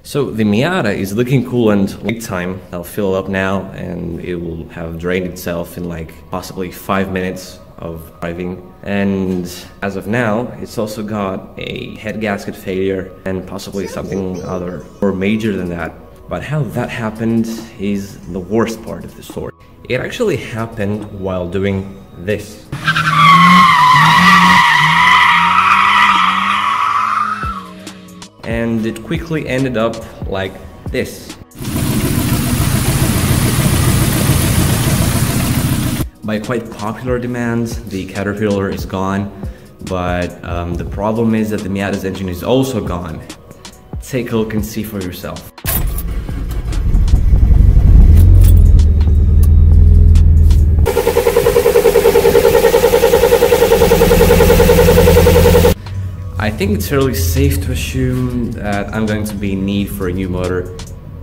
So the Miata is looking cool and big time. I'll fill it up now and it will have drained itself in like possibly 5 minutes of driving. And as of now, it's also got a head gasket failure and possibly something other or major than that. But how that happened is the worst part of the story. It actually happened while doing this. And it quickly ended up like this. By quite popular demand, the Caterpillar is gone, but the problem is that the Miata's engine is also gone. Take a look and see for yourself. I think it's fairly safe to assume that I'm going to be in need for a new motor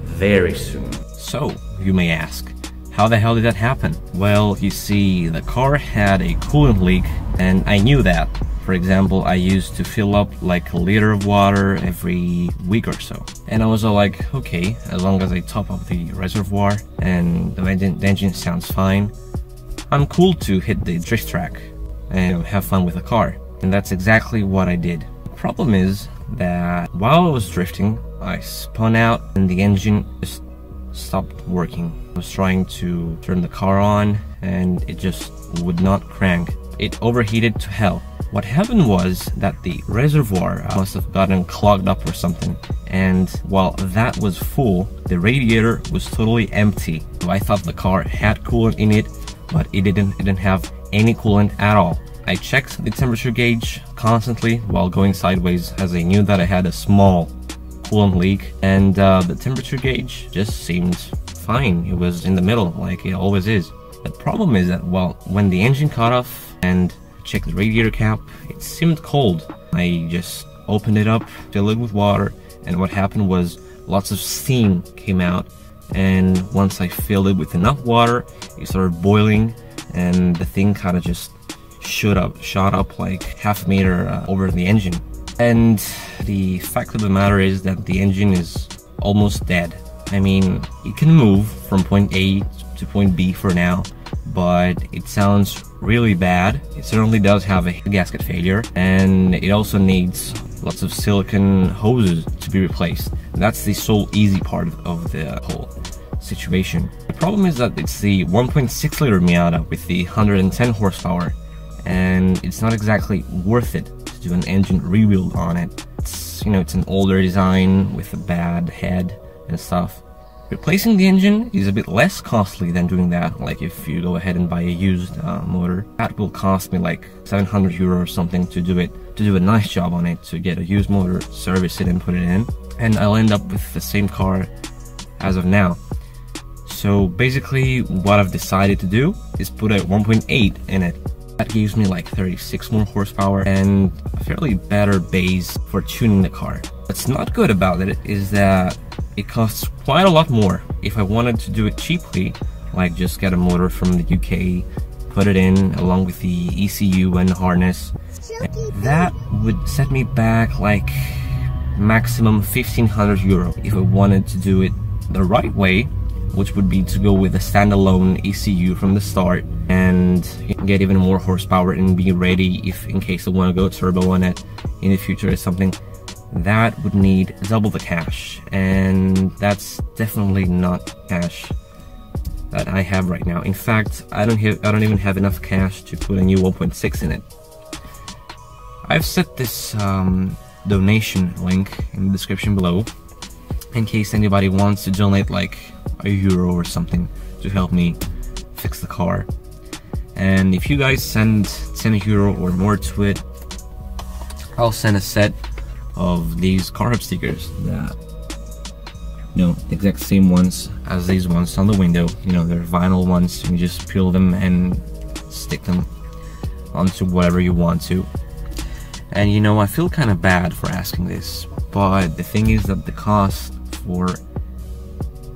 very soon. So, you may ask, how the hell did that happen? Well, you see, the car had a coolant leak, and I knew that. For example, I used to fill up like a liter of water every week or so. And I was all like, okay, as long as I top up the reservoir and the engine sounds fine, I'm cool to hit the drift track and have fun with the car. And that's exactly what I did. The problem is that while I was drifting, I spun out and the engine just stopped working. I was trying to turn the car on and it just would not crank. It overheated to hell. What happened was that the reservoir must have gotten clogged up or something, and while that was full, the radiator was totally empty. So I thought the car had coolant in it, but it didn't have any coolant at all. I checked the temperature gauge constantly while going sideways, as I knew that I had a small coolant leak, and the temperature gauge just seemed fine. It was in the middle, like it always is. The problem is that, well, when the engine cut off and checked the radiator cap, it seemed cold. I just opened it up, filled it with water, and what happened was lots of steam came out, and once I filled it with enough water, it started boiling, and the thing kind of just shot up like half a meter over the engine. And the fact of the matter is that the engine is almost dead. I mean, it can move from point A to point B for now, but it sounds really bad. It certainly does have a gasket failure, and it also needs lots of silicone hoses to be replaced. That's the sole easy part of the whole situation. The problem is that it's the 1.6 liter Miata with the 110 horsepower, and it's not exactly worth it to do an engine rebuild on it. It's, you know, it's an older design with a bad head and stuff. Replacing the engine is a bit less costly than doing that. Like if you go ahead and buy a used motor, that will cost me like 700 euro or something to do it, to do a nice job on it, to get a used motor, service it and put it in, and I'll end up with the same car as of now. So basically what I've decided to do is put a 1.8 in it. That gives me like 36 more horsepower and a fairly better base for tuning the car. What's not good about it is that it costs quite a lot more. If I wanted to do it cheaply, like just get a motor from the UK, put it in along with the ECU and harness, that would set me back like maximum 1500 euro if I wanted to do it the right way, which would be to go with a standalone ECU from the start and get even more horsepower and be ready if in case I want to go turbo on it in the future or something. That would need double the cash, and that's definitely not cash that I have right now. In fact, I don't even have enough cash to put a new 1.6 in it. I've set this donation link in the description below in case anybody wants to donate like €1 or something to help me fix the car. And if you guys send €10 or more to it, I'll send a set of these CarHub stickers that, you know, the exact same ones as these ones on the window. You know, they're vinyl ones, and you just peel them and stick them onto whatever you want to. And you know, I feel kind of bad for asking this, but the thing is that the cost for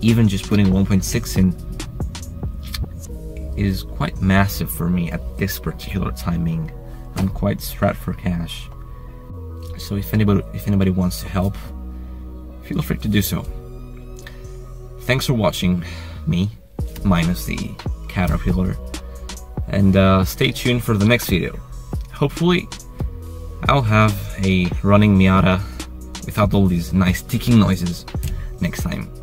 even just putting 1.6 in is quite massive for me at this particular timing. I'm quite strapped for cash. So if anybody wants to help, feel free to do so. Thanks for watching me, minus the caterpillar, and stay tuned for the next video. Hopefully I'll have a running Miata without all these nice ticking noises next time.